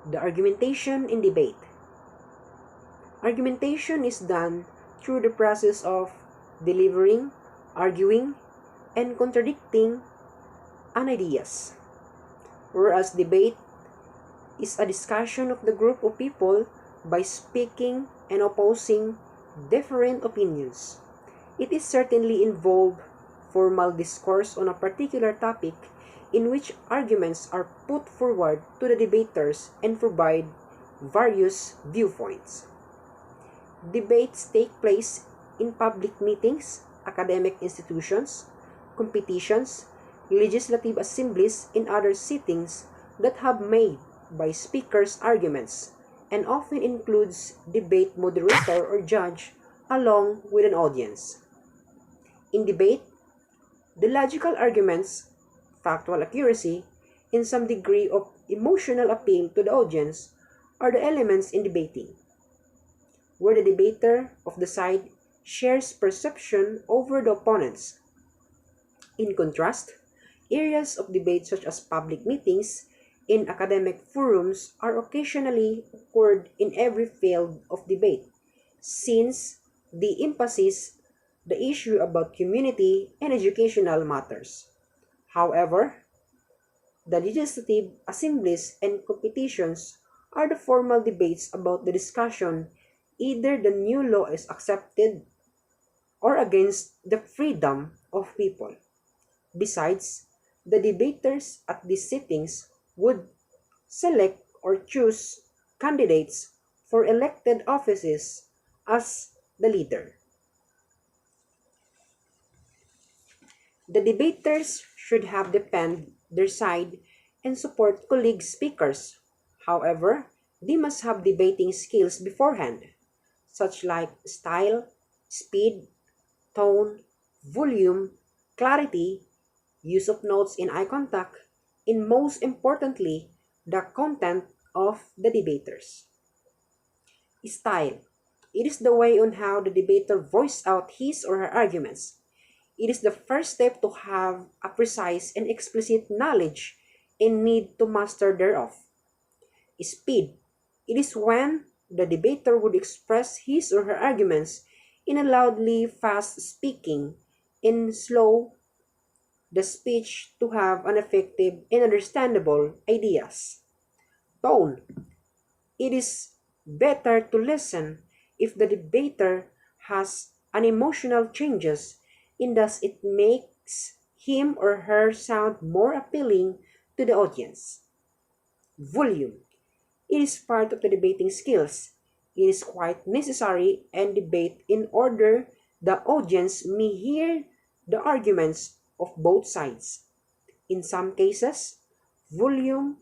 The argumentation and debate. Argumentation is done through the process of delivering, arguing, and contradicting an ideas, whereas debate is a discussion of the group of people by speaking and opposing different opinions. It is certainly involved formal discourse on a particular topic in which arguments are put forward to the debaters and provide various viewpoints. Debates take place in public meetings, academic institutions, competitions, legislative assemblies, and other sittings that have made by speakers' arguments, and often includes debate moderator or judge along with an audience. In debate, the logical arguments, factual accuracy, and some degree of emotional appeal to the audience are the elements in debating, where the debater of the side shares perception over the opponents. In contrast, areas of debate such as public meetings in academic forums are occasionally occurred in every field of debate, since they emphasize the issue about community and educational matters. However, the legislative assemblies and competitions are the formal debates about the discussion either the new law is accepted or against the freedom of people. Besides, the debaters at these sittings would select or choose candidates for elected offices as the leader. The debaters should have defend their side and support colleague speakers. However, they must have debating skills beforehand, such like style, speed, tone, volume, clarity, use of notes in eye contact, and most importantly, the content of the debaters. Style. It is the way on how the debater voices out his or her arguments. It is the first step to have a precise and explicit knowledge and need to master thereof. Speed. It is when the debater would express his or her arguments in a loudly fast speaking and slow the speech to have an effective and understandable ideas. Tone. It is better to listen if the debater has an emotional changes and thus it makes him or her sound more appealing to the audience. Volume. It is part of the debating skills. It is quite necessary and debate in order the audience may hear the arguments of both sides. In some cases, volume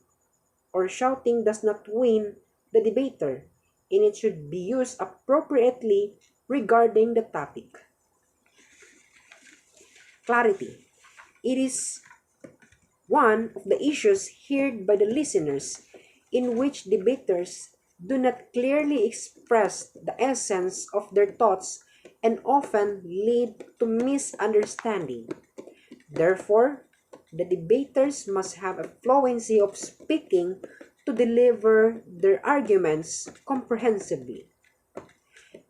or shouting does not win the debater, and it should be used appropriately regarding the topic. Clarity. It is one of the issues heard by the listeners in which debaters do not clearly express the essence of their thoughts and often lead to misunderstanding. Therefore, the debaters must have a fluency of speaking to deliver their arguments comprehensively.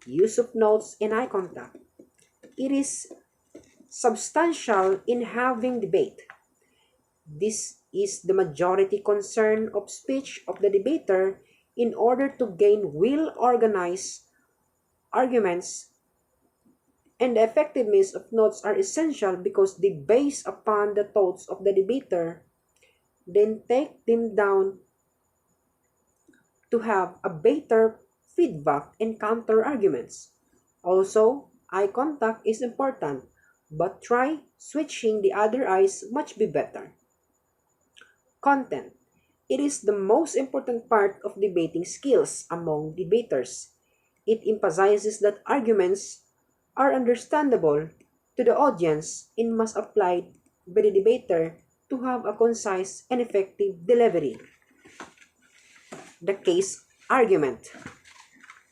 Use of notes and eye contact. It is substantial in having debate. This is the majority concern of speech of the debater in order to gain well-organized arguments, and the effectiveness of notes are essential because they base upon the thoughts of the debater, then take them down to have a better feedback and counter arguments. Also, eye contact is important, but try switching the other eyes much be better. Content. It is the most important part of debating skills among debaters. It emphasizes that arguments are understandable to the audience and must apply by the debater to have a concise and effective delivery. The case argument.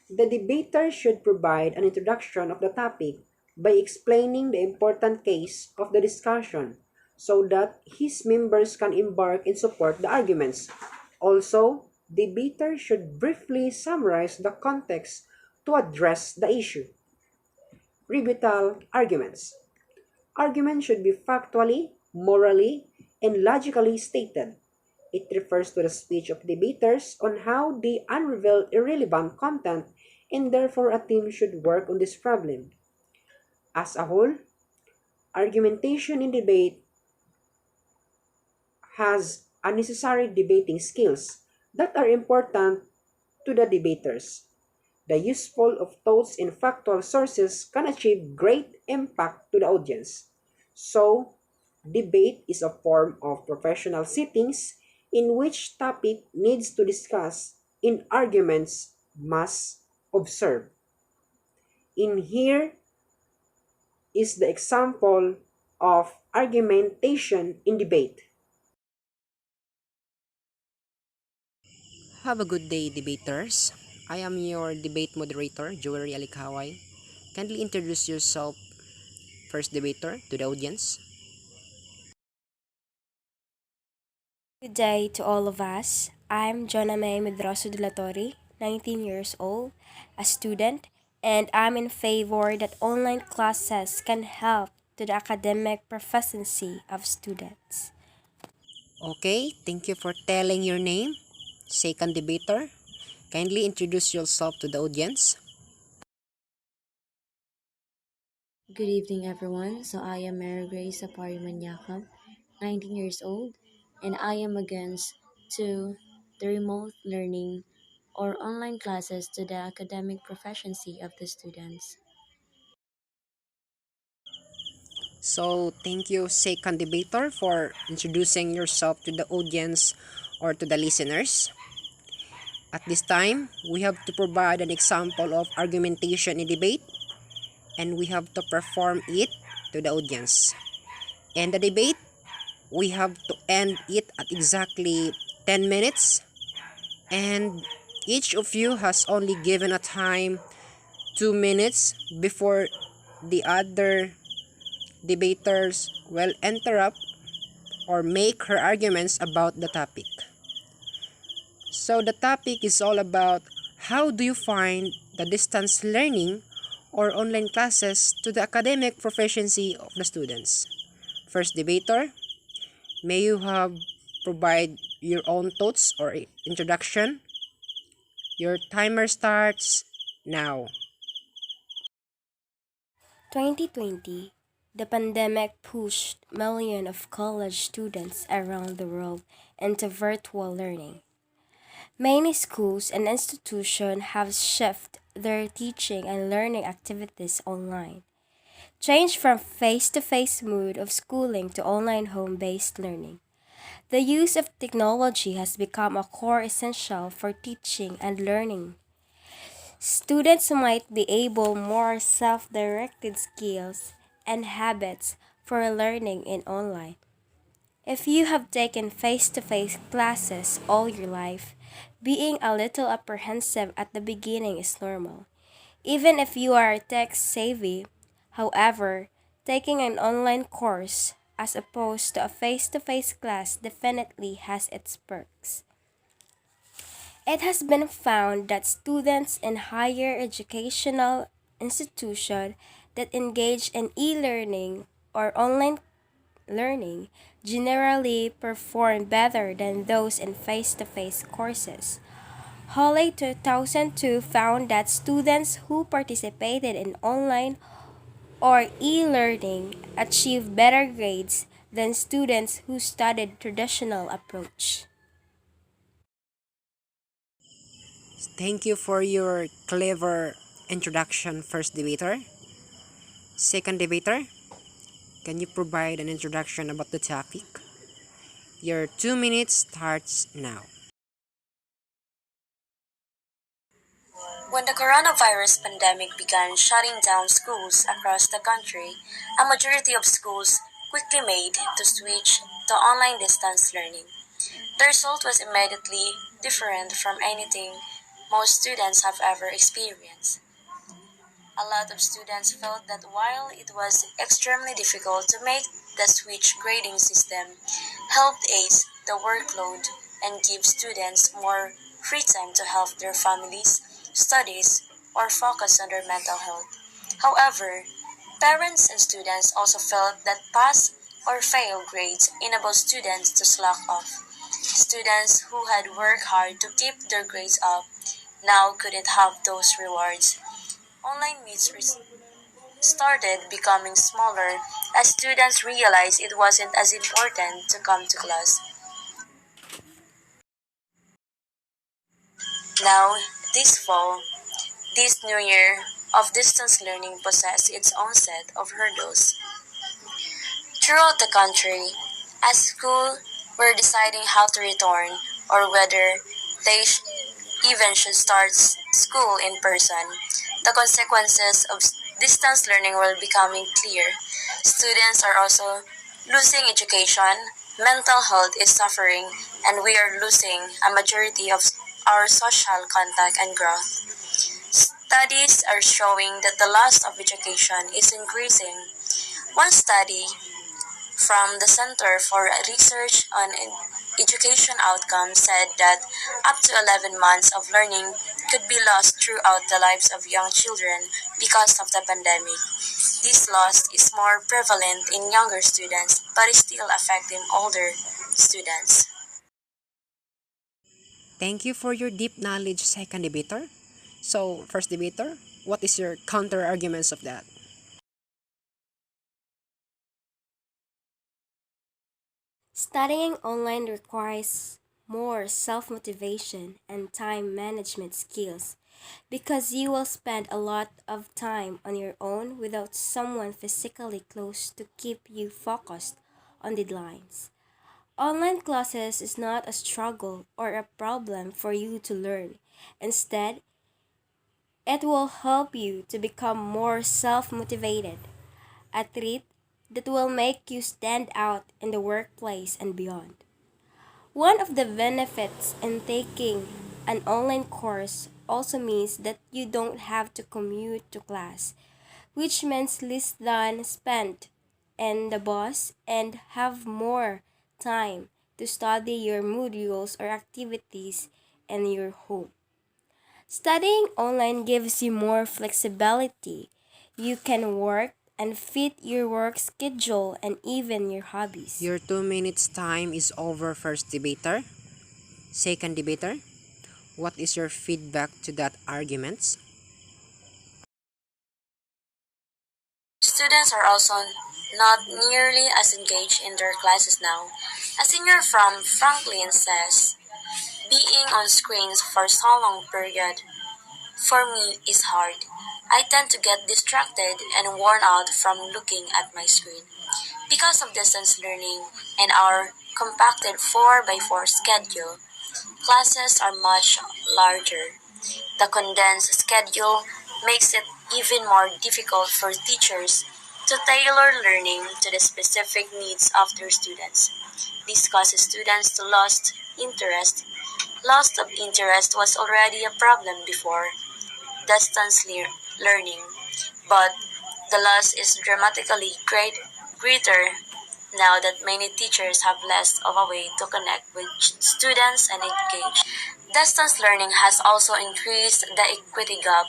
The debater should provide an introduction of the topic by explaining the important case of the discussion so that his members can embark and support the arguments. Also, debaters should briefly summarize the context to address the issue. Rebuttal arguments. Arguments should be factually, morally, and logically stated. It refers to the speech of debaters on how they unravel irrelevant content and therefore a team should work on this problem. As a whole, argumentation in debate has unnecessary debating skills that are important to the debaters. The useful of thoughts and factual sources can achieve great impact to the audience. So, debate is a form of professional sittings in which topic needs to discuss in arguments must observe. In here is the example of argumentation in debate. Have a good day, debaters. I am your debate moderator, Joey Alikaway. Kindly introduce yourself, first debater, to the audience. Good day to all of us. I'm Jonna May Medroso de la Torre, 19 years old, a student, and I'm in favor that online classes can help to the academic proficiency of students. Okay, thank you for telling your name. Second debater, kindly introduce yourself to the audience. Good evening, everyone. So I am Mary Grace Apari Manyakam, 19 years old, and I am against to the remote learning or online classes to the academic proficiency of the students. So, thank you, second debater, for introducing yourself to the audience or to the listeners. At this time, we have to provide an example of argumentation in debate and we have to perform it to the audience. And the debate, we have to end it at exactly 10 minutes and each of you has only given a time 2 minutes before the other debaters will interrupt or make her arguments about the topic. So the topic is all about how do you find the distance learning or online classes to the academic proficiency of the students. First debater, may you have provide your own thoughts or introduction. Your timer starts now. 2020, the pandemic pushed millions of college students around the world into virtual learning. Many schools and institutions have shifted their teaching and learning activities online. Change from face-to-face mode of schooling to online home-based learning. The use of technology has become a core essential for teaching and learning. Students might be able more self-directed skills and habits for learning in online. If you have taken face-to-face classes all your life, being a little apprehensive at the beginning is normal. Even if you are tech savvy, however, taking an online course as opposed to a face-to-face class definitely has its perks. It has been found that students in higher educational institutions that engage in e-learning or online learning generally perform better than those in face-to-face courses. Hawley 2002 found that students who participated in online or e-learning achieved better grades than students who studied traditional approach. Thank you for your clever introduction, first debater. Second debater, can you provide an introduction about the topic? Your 2 minutes starts now. When the coronavirus pandemic began shutting down schools across the country, a majority of schools quickly made the switch to online distance learning. The result was immediately different from anything most students have ever experienced. A lot of students felt that while it was extremely difficult to make the switch grading system helped ease the workload and give students more free time to help their families, studies, or focus on their mental health. However, parents and students also felt that pass or fail grades enabled students to slack off. Students who had worked hard to keep their grades up now couldn't have those rewards. Online meets started becoming smaller as students realized it wasn't as important to come to class. Now, this fall, this new year of distance learning possessed its own set of hurdles. Throughout the country, as schools were deciding how to return or whether they even should start school in person, the consequences of distance learning were becoming clear. Students are also losing education, mental health is suffering, and we are losing a majority of our social contact and growth. Studies are showing that the loss of education is increasing. One study from the Center for Research on Education Outcomes said that up to 11 months of learning could be lost throughout the lives of young children because of the pandemic. This loss is more prevalent in younger students but is still affecting older students. Thank you for your deep knowledge, second debater. So, first debater, what is your counter arguments of that? Studying online requires more self motivation and time management skills because you will spend a lot of time on your own without someone physically close to keep you focused on deadlines. Online classes is not a struggle or a problem for you to learn. Instead, it will help you to become more self motivated, a trait that will make you stand out in the workplace and beyond. One of the benefits in taking an online course also means that you don't have to commute to class, which means less than spent in the bus and have more time to study your modules or activities in your home. Studying online gives you more flexibility. You can work and fit your work schedule and even your hobbies. Your 2 minutes time is over, first debater. Second debater, what is your feedback to that arguments? Students are also not nearly as engaged in their classes now. A senior from Franklin says, being on screens for so long period for me is hard. I tend to get distracted and worn out from looking at my screen. Because of distance learning and our compacted 4 by 4 schedule, classes are much larger. The condensed schedule makes it even more difficult for teachers to tailor learning to the specific needs of their students. This causes students to lose interest. Loss of interest was already a problem before distance learning, but the loss is dramatically greater now that many teachers have less of a way to connect with students and engage. Distance learning has also increased the equity gap.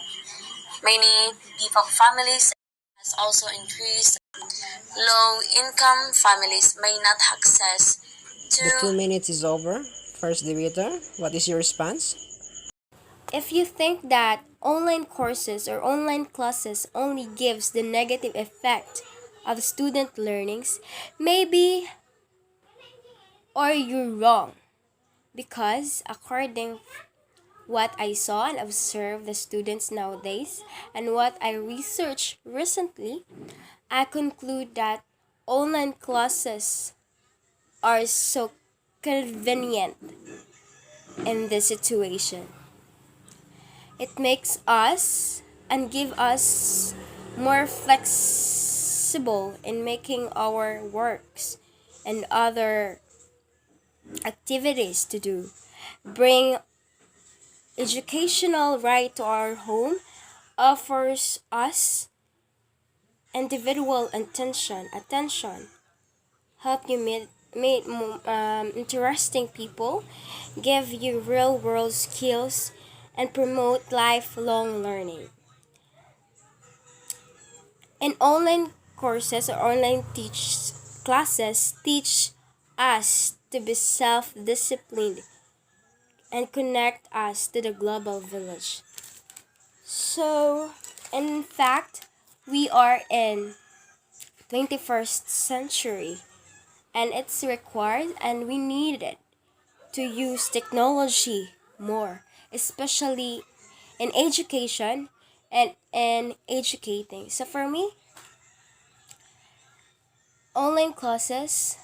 Many people families has also increased. Low income families may not access The two to minutes is over. First debater, what is your response? If you think that online courses or online classes only gives the negative effect of student learnings, maybe or you're wrong because according what I saw and observed the students nowadays and what I researched recently, I conclude that online classes are so convenient in this situation. It makes us and give us more flexible in making our works and other activities to do. Bring educational right to our home offers us individual attention, help you meet meet interesting people, give you real world skills, and promote lifelong learning. And online courses or online teach classes teach us to be self-disciplined and connect us to the global village. So, in fact, we are in 21st century and it's required and we need it to use technology more, especially in education and in educating. So for me, online classes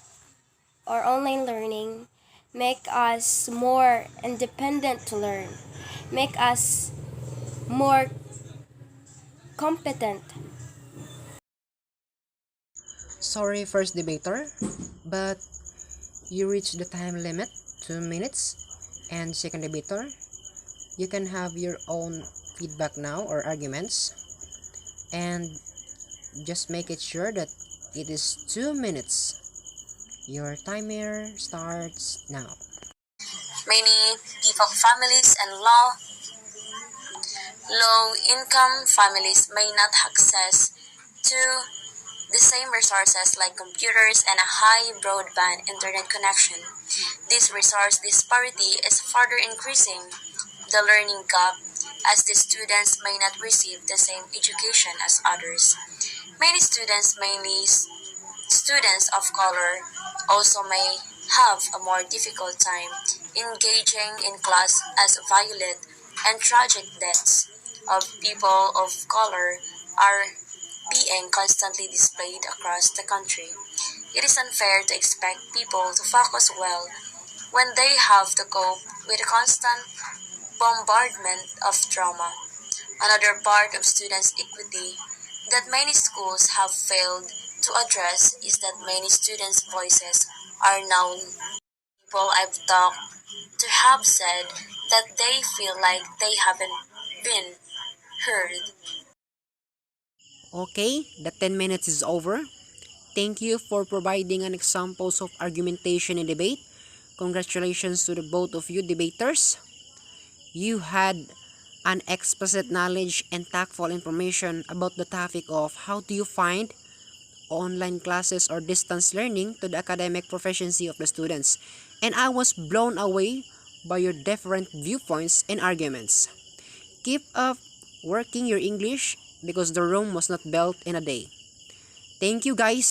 or online learning make us more independent to learn, make us more competent. Sorry, first debater, but you reached the time limit, 2 minutes. And second debater, you can have your own feedback now or arguments. And just make it sure that it is 2 minutes. Your timer starts now. Many people, families, and low-income families may not access to the same resources like computers and a high broadband internet connection. This resource disparity is further increasing the learning gap as the students may not receive the same education as others. Many students, mainly students of color, also may have a more difficult time engaging in class as violent and tragic deaths of people of color are being constantly displayed across the country. It is unfair to expect people to focus well when they have to cope with a constant bombardment of trauma. Another part of students' equity that many schools have failed to address is that many students' voices are now people I've talked to have said that they feel like they haven't been heard. Okay, the 10 minutes is over. Thank you for providing an examples of argumentation and debate. Congratulations to the both of you debaters. You had an explicit knowledge and tactful information about the topic of how do you find online classes or distance learning to the academic proficiency of the students. And I was blown away by your different viewpoints and arguments. Keep up working your English because the Rome was not built in a day. Thank you guys.